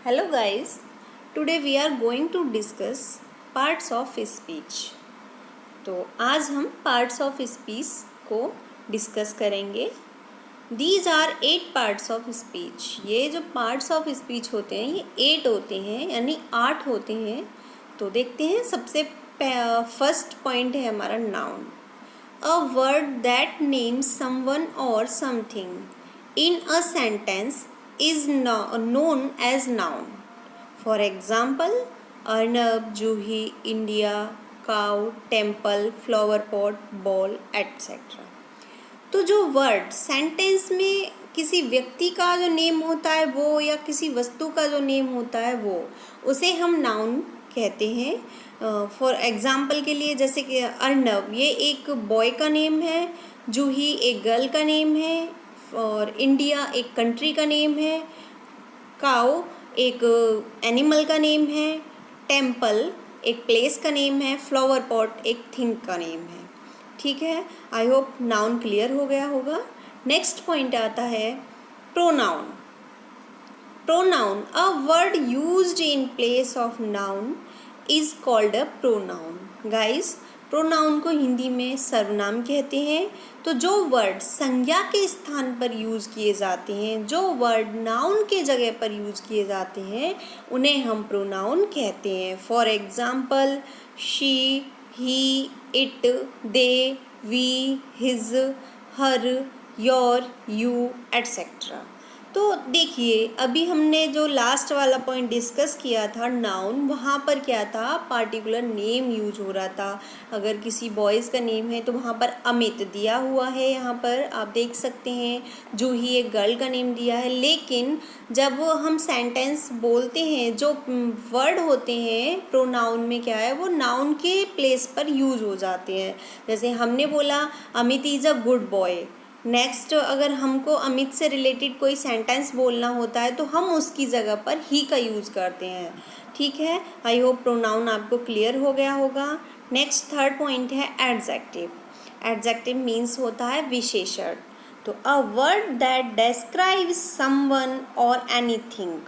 Hello guys, today we are going to discuss parts of speech. तो आज हम parts of speech को discuss करेंगे. These are 8 parts of speech. ये जो parts of speech होते हैं ये 8 होते हैं यानी 8 होते हैं. तो देखते हैं. सबसे फर्स्ट पॉइंट है हमारा noun. A word that names someone or something in a sentence is known as noun. For example, Arnab, Juhi, India, cow, temple, flower pot, ball, etc. तो जो वर्ड सेंटेंस में किसी व्यक्ति का जो नेम होता है वो या किसी वस्तु का जो नेम होता है वो उसे हम नाउन कहते हैं. फॉर एग्जाम्पल के लिए जैसे कि अर्नब ये एक बॉय का नेम है, जूही एक गर्ल का नेम है और इंडिया एक कंट्री का नेम है, काउ एक एनिमल का नेम है, टेम्पल एक प्लेस का नेम है, फ्लावर पॉट एक थिंग का नेम है. ठीक है, आई होप नाउन क्लियर हो गया होगा. नेक्स्ट पॉइंट आता है pronoun. Pronoun a word used in place of noun is called a pronoun. Guys, pronoun को हिंदी में सर्वनाम कहते हैं. तो जो वर्ड संज्ञा के स्थान पर यूज़ किए जाते हैं, जो वर्ड नाउन के जगह पर यूज़ किए जाते हैं, उन्हें हम प्रोनाउन कहते हैं. For example she, he, it, they, we, his, her, your, you etcetera. तो देखिए अभी हमने जो लास्ट वाला पॉइंट डिस्कस किया था नाउन, वहाँ पर क्या था, पार्टिकुलर नेम यूज हो रहा था. अगर किसी बॉयज़ का नेम है तो वहाँ पर अमित दिया हुआ है, यहाँ पर आप देख सकते हैं. जूही एक गर्ल का नेम दिया है. लेकिन जब हम सेंटेंस बोलते हैं जो वर्ड होते हैं प्रोनाउन में क्या है, वो नाउन के प्लेस पर यूज हो जाते हैं. जैसे हमने बोला Amit is a good boy. Next अगर हमको अमित से रिलेटेड कोई सेंटेंस बोलना होता है तो हम उसकी जगह पर ही का यूज़ करते हैं. ठीक है, आई होप प्रोनाउन आपको क्लियर हो गया होगा. नेक्स्ट थर्ड पॉइंट है एडजेक्टिव. एडजेक्टिव मीन्स होता है विशेषण. तो a word that describes someone और एनीथिंग.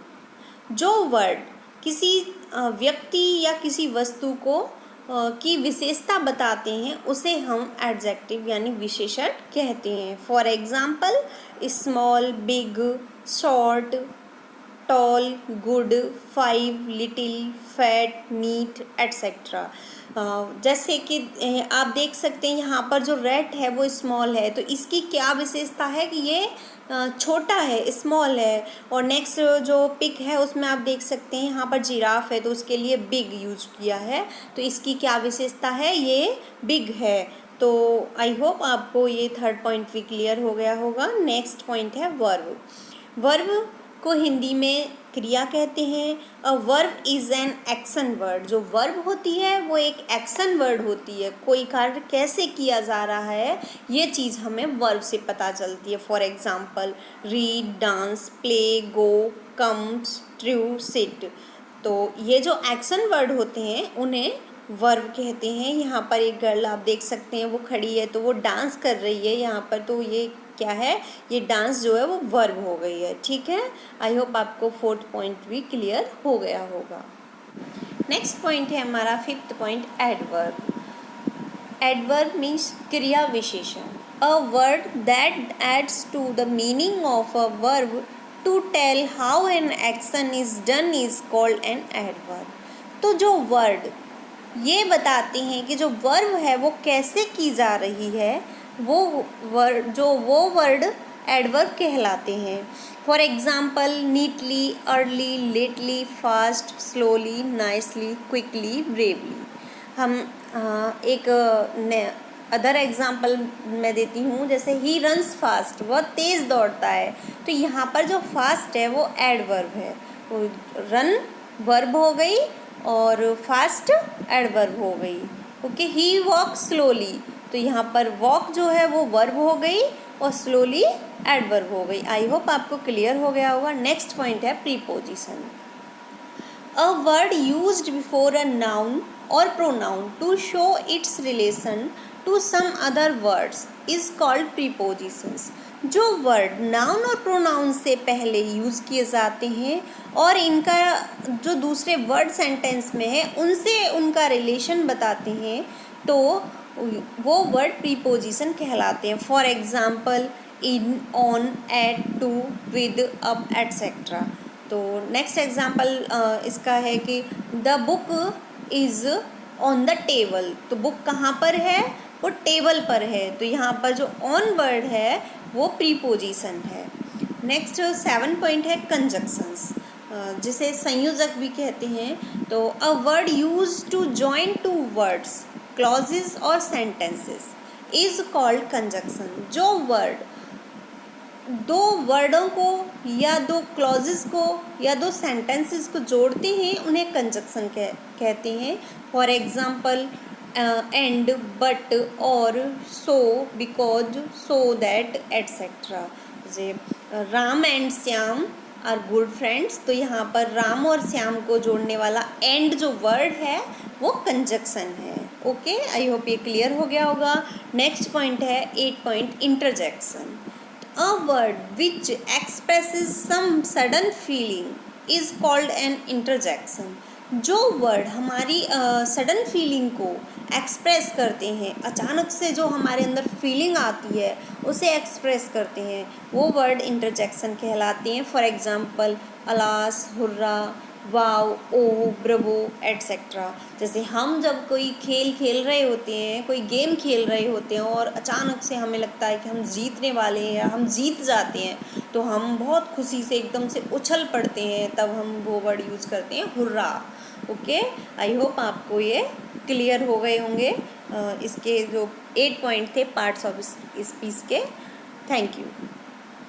जो वर्ड किसी व्यक्ति या किसी वस्तु को की विशेषता बताते हैं उसे हम एडजेक्टिव यानी विशेषण कहते हैं. For example small, big, short, tall, good, 5, little, fat, neat etcetera. जैसे कि आप देख सकते हैं यहाँ पर जो रेट है वो स्मॉल है. तो इसकी क्या विशेषता है कि ये छोटा है, स्मॉल है. और नेक्स्ट जो पिक है उसमें आप देख सकते हैं यहाँ पर जिराफ है तो उसके लिए बिग यूज किया है. तो इसकी क्या विशेषता है, ये बिग है. तो आई होप आपको ये थर्ड पॉइंट भी क्लियर हो गया होगा. नेक्स्ट पॉइंट है वर्ब. वर्ब को हिंदी में क्रिया कहते हैं. A verb is an action word. जो वर्ब होती है वो एक एक्शन वर्ड होती है. कोई कार्य कैसे किया जा रहा है ये चीज़ हमें वर्ब से पता चलती है. For example read, dance, play, go, comes, true, sit. तो ये जो एक्शन वर्ड होते हैं उन्हें वर्ब कहते हैं. यहाँ पर एक गर्ल आप देख सकते हैं वो खड़ी है तो वो डांस कर रही है यहाँ पर. तो ये क्या है, ये डांस जो है वो वर्ब हो गई है. ठीक है, आई होप आपको फोर्थ पॉइंट भी क्लियर हो गया होगा. नेक्स्ट पॉइंट है हमारा fifth point adverb. Adverb means क्रिया विशेषण. A word that adds to the meaning of a verb to tell how an action is done is called an adverb. तो जो वर्ड ये बताते हैं कि जो वर्ब है वो कैसे की जा रही है, वो वर्ड एडवर्ब कहलाते हैं. For example neatly, early, lately, fast, slowly, nicely, quickly, bravely. हम एक अदर एग्जाम्पल मैं देती हूँ. जैसे ही रन्स फास्ट, वह तेज़ दौड़ता है. तो यहाँ पर जो फास्ट है वो एडवर्ब है. रन वर्ब हो गई और फास्ट एडवर्ब हो गई. ओके, ही वॉक स्लोली. तो यहाँ पर वॉक जो है वो वर्ब हो गई और स्लोली एडवर्ब हो गई. आई होप आपको क्लियर हो गया होगा. नेक्स्ट पॉइंट है preposition. A word used before a noun और pronoun to show its relation to some other words is called prepositions. जो वर्ड नाउन और प्रोनाउन से पहले यूज़ किए जाते हैं और इनका जो दूसरे वर्ड सेंटेंस में है उनसे उनका रिलेशन बताते हैं, तो वो वर्ड प्रीपोजिशन कहलाते हैं. For example in, on, at, to, with, up, etcetera. तो नेक्स्ट एग्जाम्पल इसका है कि the book is on the table. तो बुक कहाँ पर है? वो टेबल पर है. तो यहाँ पर जो ऑन वर्ड है वो प्रीपोजिशन है. नेक्स्ट 7 पॉइंट है कंजक्शंस, जिसे संयोजक भी कहते हैं. तो a word use to join two words, clauses और सेंटेंसेस इज कॉल्ड कंजक्शन. जो वर्ड दो वर्डों को या दो क्लॉजेस को या दो सेंटेंसेस को जोड़ते हैं उन्हें कंजक्शन कहते हैं. For example and, but, or, so, because, so that, etcetera. जैसे Ram and Shyam are good friends. तो यहाँ पर राम और श्याम को जोड़ने वाला एंड जो वर्ड है वो कंजक्शन है. ओके, आई होप ये क्लियर हो गया होगा. नेक्स्ट पॉइंट है 8 point interjection. A word which expresses some sudden feeling is called an interjection. जो वर्ड हमारी सडन फीलिंग को एक्सप्रेस करते हैं, अचानक से जो हमारे अंदर फीलिंग आती है उसे एक्सप्रेस करते हैं, वो वर्ड इंटरजेक्शन कहलाते हैं. For example alas, hurrah, wow, oh, bravo, etcetera. जैसे हम जब कोई खेल खेल रहे होते हैं, कोई गेम खेल रहे होते हैं और अचानक से हमें लगता है कि हम जीतने वाले हैं या हम जीत जाते हैं, तो हम बहुत खुशी से एकदम से उछल पड़ते हैं, तब हम वो वर्ड यूज़ करते हैं हुर्रा. ओके, आई होप आपको ये क्लियर हो गए होंगे इसके जो 8 पॉइंट थे पार्ट्स ऑफ स्पीच के. Thank you.